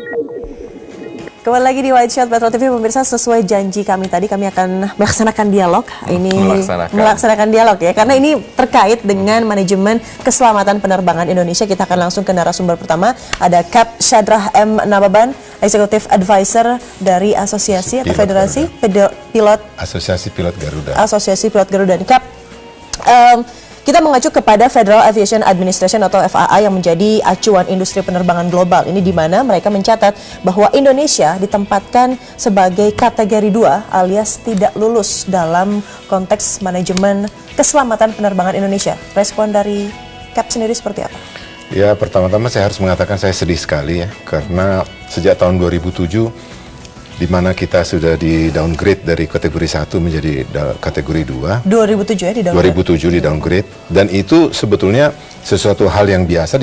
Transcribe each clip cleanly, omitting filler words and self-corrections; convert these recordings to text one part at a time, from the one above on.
Kembali lagi di White Shot Metro TV, pemirsa. Sesuai janji kami tadi, kami akan melaksanakan dialog. Melaksanakan dialog ya, karena ini terkait dengan manajemen keselamatan penerbangan Indonesia. Kita akan langsung ke narasumber pertama. Ada Cap Syadrah M. Nababan, Executive Advisor dari Asosiasi atau Federasi Pilot Asosiasi Pilot Garuda. Asosiasi Pilot Garuda. Cap, kita mengacu kepada Federal Aviation Administration atau FAA yang menjadi acuan industri penerbangan global. Ini di mana mereka mencatat bahwa Indonesia ditempatkan sebagai kategori 2 alias tidak lulus dalam konteks manajemen keselamatan penerbangan Indonesia. Respon dari Cap sendiri seperti apa? Ya, pertama-tama saya harus mengatakan saya sedih sekali ya, karena sejak tahun 2007 di mana kita sudah di downgrade dari kategori 1 menjadi kategori 2. 2007 ya di downgrade. 2007 di downgrade, dan itu sebetulnya sesuatu hal yang biasa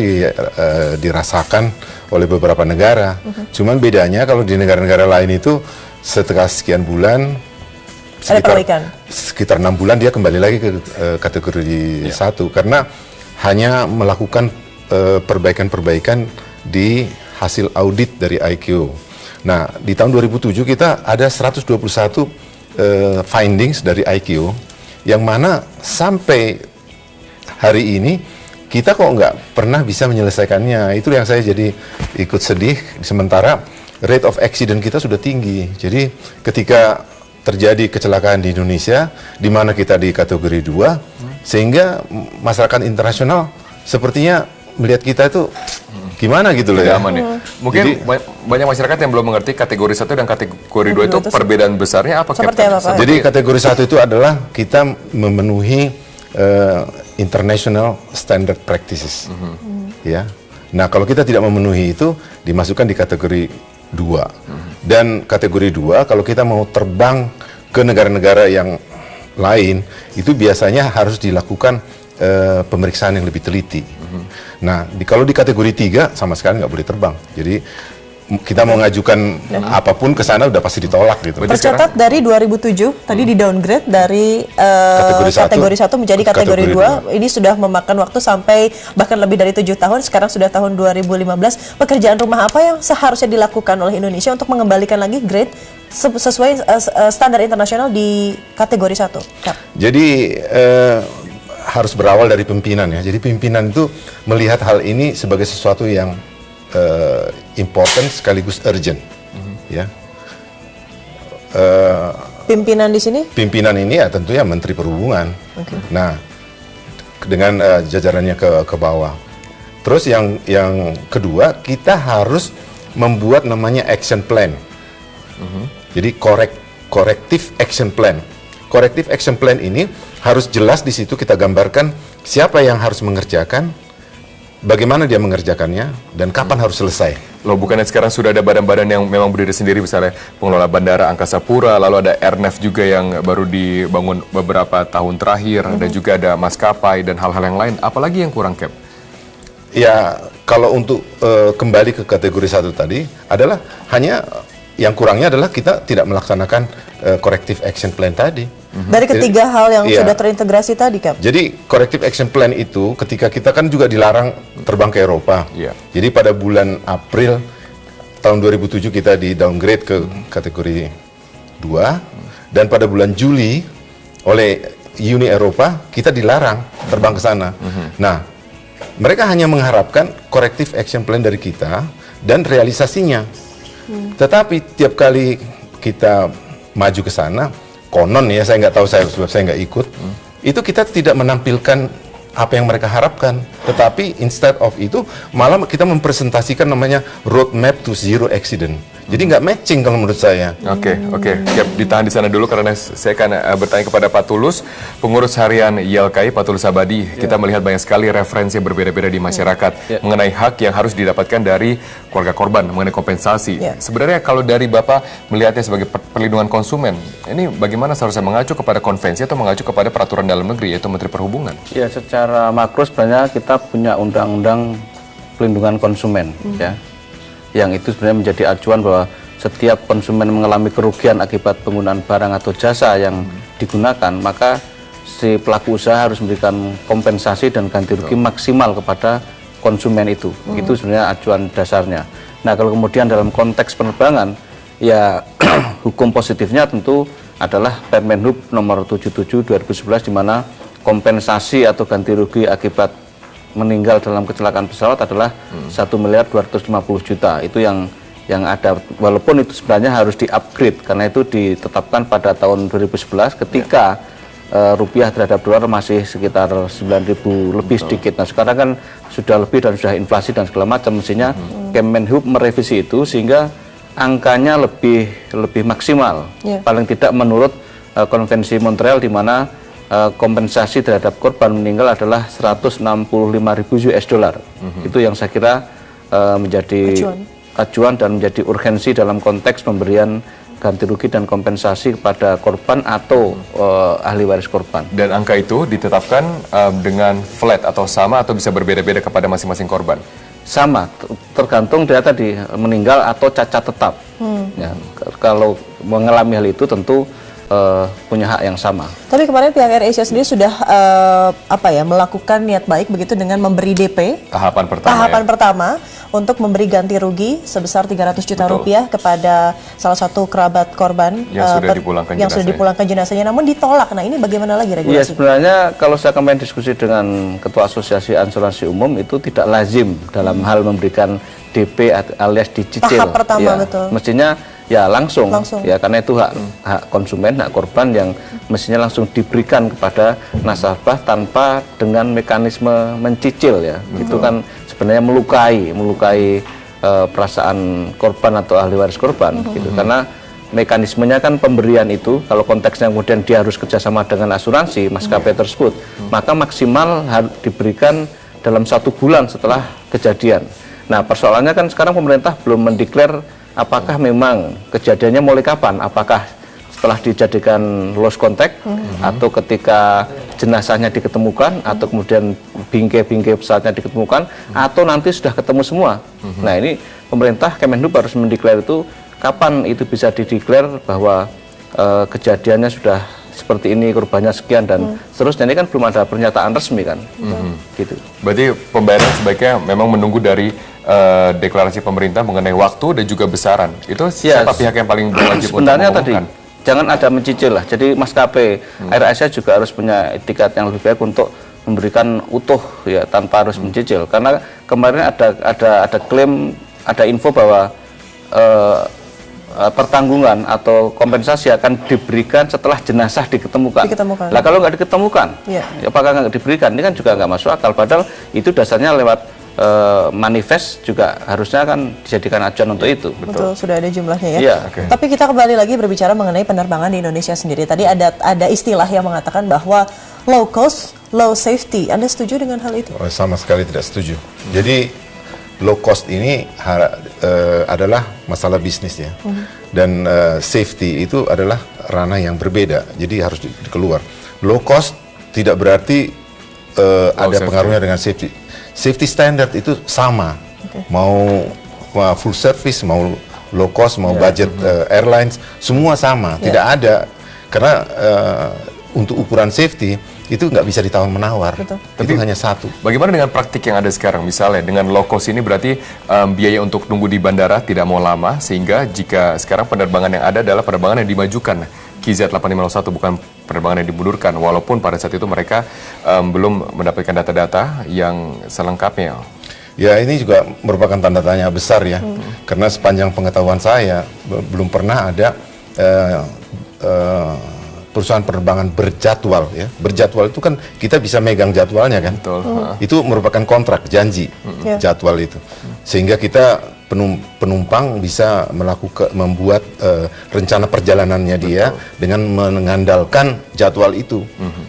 dirasakan oleh beberapa negara. Cuman bedanya kalau di negara-negara lain itu setelah sekian bulan, sekitar 6 bulan dia kembali lagi ke kategori 1 karena hanya melakukan perbaikan-perbaikan di hasil audit dari IQ. Nah, di tahun 2007 kita ada 121 findings dari IQ, yang mana sampai hari ini kita kok nggak pernah bisa menyelesaikannya. Itu yang saya jadi ikut sedih, sementara rate of accident kita sudah tinggi. Jadi ketika terjadi kecelakaan di Indonesia, di mana kita di kategori 2, sehingga masyarakat internasional sepertinya melihat kita itu gimana gitu loh ya. Aman ya. Mungkin jadi, banyak masyarakat yang belum mengerti kategori 1 dan kategori 2 itu perbedaan besarnya apa? Jadi kategori 1 itu adalah kita memenuhi international standard practices. Ya. Nah, kalau kita tidak memenuhi itu dimasukkan di kategori 2. Dan kategori 2 kalau kita mau terbang ke negara-negara yang lain itu biasanya harus dilakukan pemeriksaan yang lebih teliti. Nah, kalau di kategori 3 sama sekali nggak boleh terbang. Jadi kita mau ngajukan apapun ke sana udah pasti ditolak gitu. Tercatat dari 2007 tadi di downgrade dari kategori 1 menjadi kategori 2. Ini sudah memakan waktu sampai bahkan lebih dari 7 tahun. Sekarang sudah tahun 2015. Pekerjaan rumah apa yang seharusnya dilakukan oleh Indonesia untuk mengembalikan lagi grade sesuai standar internasional di kategori 1? Jadi harus berawal dari pimpinan ya. Jadi pimpinan itu melihat hal ini sebagai sesuatu yang important sekaligus urgent, ya. Pimpinan di sini? Pimpinan ini ya tentunya Menteri Perhubungan. Nah, dengan jajarannya ke bawah. Terus yang kedua, kita harus membuat namanya action plan. Jadi corrective action plan. Corrective action plan ini harus jelas di situ kita gambarkan siapa yang harus mengerjakan, bagaimana dia mengerjakannya, dan kapan harus selesai. Loh, bukannya sekarang sudah ada badan-badan yang memang berdiri sendiri, misalnya pengelola Bandara Angkasa Pura, lalu ada Airnav juga yang baru dibangun beberapa tahun terakhir, dan juga ada maskapai dan hal-hal yang lain. Apalagi yang kurang, Cap? Ya, kalau untuk kembali ke kategori 1 tadi, adalah hanya yang kurangnya adalah kita tidak melaksanakan corrective action plan tadi. Dari ketiga hal yang sudah terintegrasi tadi, Cap. Jadi corrective action plan itu ketika kita kan juga dilarang terbang ke Eropa. Jadi pada bulan April tahun 2007 kita di downgrade ke kategori 2, dan pada bulan Juli oleh Uni Eropa kita dilarang terbang ke sana. Nah, mereka hanya mengharapkan corrective action plan dari kita dan realisasinya. Tetapi tiap kali kita maju ke sana, konon ya, saya nggak tahu, sebab saya nggak ikut, itu kita tidak menampilkan apa yang mereka harapkan, tetapi instead of itu malah kita mempresentasikan namanya roadmap to zero accident. Jadi nggak matching kalau menurut saya. Oke. Cap, ditahan di sana dulu karena saya akan bertanya kepada Pak Tulus, pengurus harian YLKI, Pak Tulus Abadi. Kita melihat banyak sekali referensi yang berbeda-beda di masyarakat mengenai hak yang harus didapatkan dari keluarga korban, mengenai kompensasi. Sebenarnya kalau dari Bapak melihatnya sebagai perlindungan konsumen, ini bagaimana seharusnya mengacu kepada konvensi atau mengacu kepada peraturan dalam negeri, yaitu Menteri Perhubungan? Ya, secara makro sebenarnya kita punya undang-undang pelindungan konsumen, ya, yang itu sebenarnya menjadi acuan bahwa setiap konsumen mengalami kerugian akibat penggunaan barang atau jasa yang digunakan, maka si pelaku usaha harus memberikan kompensasi dan ganti rugi maksimal kepada konsumen itu. Itu sebenarnya acuan dasarnya. Nah, kalau kemudian dalam konteks penerbangan, ya hukum positifnya tentu adalah Permenhub nomor 77 2011 di mana kompensasi atau ganti rugi akibat meninggal dalam kecelakaan pesawat adalah 1.250 miliar. Itu yang ada, walaupun itu sebenarnya harus di-upgrade karena itu ditetapkan pada tahun 2011 ketika rupiah terhadap dolar masih sekitar 9.000 lebih sedikit. Nah, sekarang kan sudah lebih dan sudah inflasi dan segala macam, mestinya Kemenhub merevisi itu sehingga angkanya lebih maksimal. Paling tidak menurut konvensi Montreal di mana kompensasi terhadap korban meninggal adalah 165.000 US dollar. Itu yang saya kira menjadi acuan dan menjadi urgensi dalam konteks pemberian ganti rugi dan kompensasi kepada korban atau ahli waris korban. Dan angka itu ditetapkan dengan flat atau sama atau bisa berbeda-beda kepada masing-masing korban? Sama, tergantung dia tadi meninggal atau cacat tetap. Ya, kalau mengalami hal itu tentu punya hak yang sama. Tapi kemarin pihak AirAsia sendiri sudah melakukan niat baik begitu dengan memberi DP tahapan pertama untuk memberi ganti rugi sebesar 300 juta rupiah kepada salah satu kerabat korban yang sudah dipulangkan jenazahnya, namun ditolak. Nah, ini bagaimana lagi regulasi? Ya, sebenarnya kalau saya kemarin diskusi dengan Ketua Asosiasi Asuransi Umum itu tidak lazim dalam hal memberikan DP alias dicicil. Tahap pertama, ya, betul. Mestinya ya langsung. Ya, karena itu hak konsumen, hak korban yang mestinya langsung diberikan kepada nasabah tanpa dengan mekanisme mencicil ya. Itu kan sebenarnya melukai perasaan korban atau ahli waris korban gitu. Karena mekanismenya kan pemberian itu kalau konteksnya kemudian dia harus kerjasama dengan asuransi maskapai tersebut, maka maksimal harus diberikan dalam 1 bulan setelah kejadian. Nah, persoalannya kan sekarang pemerintah belum mendeklar apakah memang kejadiannya mulai kapan, apakah setelah dijadikan lost contact atau ketika jenazahnya diketemukan atau kemudian bingkai-bingkai pesawatnya diketemukan atau nanti sudah ketemu semua. Nah, ini pemerintah Kemenhub harus mendeklar itu kapan itu bisa dideklar bahwa kejadiannya sudah seperti ini, korbannya sekian dan seterusnya. Ini kan belum ada pernyataan resmi kan. Gitu. Berarti pembayaran sebaiknya memang menunggu dari deklarasi pemerintah mengenai waktu dan juga besaran. Itu siapa pihak yang paling berwajib untuk sebenarnya tadi mengumumkan? jangan ada mencicil lah. Jadi maskapai AirAsia juga harus punya etikat yang lebih baik untuk memberikan utuh ya tanpa harus mencicil. Karena kemarin ada klaim, ada info bahwa pertanggungan atau kompensasi akan diberikan setelah jenazah diketemukan. Lah kalau nggak diketemukan, apakah nggak diberikan? Ini kan juga nggak masuk akal. Padahal itu dasarnya lewat manifest juga harusnya kan dijadikan acuan untuk itu. Betul, sudah ada jumlahnya ya. Okay. Tapi kita kembali lagi berbicara mengenai penerbangan di Indonesia sendiri. Tadi ada istilah yang mengatakan bahwa low cost, low safety. Anda setuju dengan hal itu? Sama sekali tidak setuju. Jadi low cost ini adalah masalah bisnis ya, dan safety itu adalah ranah yang berbeda. Jadi harus keluar. Low cost tidak berarti ada pengaruhnya dengan safety. Safety standard itu sama, mau full service, mau low cost, mau budget airlines, semua sama. Tidak ada, karena untuk ukuran safety itu nggak bisa ditawar-menawar. Itu hanya satu. Bagaimana dengan praktik yang ada sekarang? Misalnya dengan low cost ini berarti biaya untuk nunggu di bandara tidak mau lama, sehingga jika sekarang penerbangan yang ada adalah penerbangan yang dimajukan. KZ8501 bukan penerbangan yang dimundurkan, walaupun pada saat itu mereka belum mendapatkan data-data yang selengkapnya. Ya, ini juga merupakan tanda tanya besar ya, karena sepanjang pengetahuan saya belum pernah ada perusahaan penerbangan berjadwal ya. Berjadwal itu kan kita bisa megang jadwalnya kan. Betul. Itu merupakan kontrak, janji jadwal itu. Sehingga kita penumpang bisa membuat rencana perjalanannya dia dengan mengandalkan jadwal itu.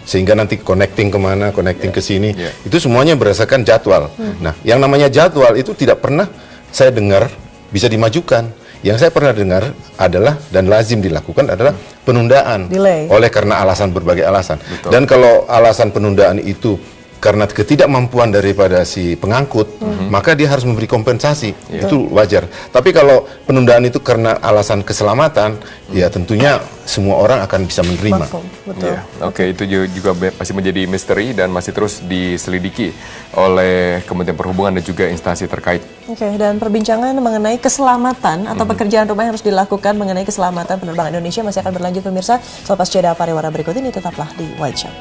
Sehingga nanti connecting kemana, connecting ke sini, itu semuanya berdasarkan jadwal. Nah, yang namanya jadwal itu tidak pernah saya dengar bisa dimajukan. Yang saya pernah dengar adalah dan lazim dilakukan adalah penundaan. Delay. Oleh karena berbagai alasan. Dan kalau alasan penundaan itu karena ketidakmampuan daripada si pengangkut, maka dia harus memberi kompensasi. Itu wajar. Tapi kalau penundaan itu karena alasan keselamatan, ya tentunya semua orang akan bisa menerima. Betul. Ya, oke, itu juga masih menjadi misteri dan masih terus diselidiki oleh Kementerian Perhubungan dan juga instansi terkait. Oke, dan perbincangan mengenai keselamatan atau pekerjaan rumah yang harus dilakukan mengenai keselamatan penerbangan Indonesia masih akan berlanjut pemirsa. Selepas jeda pariwara berikut ini, tetaplah di White Shop.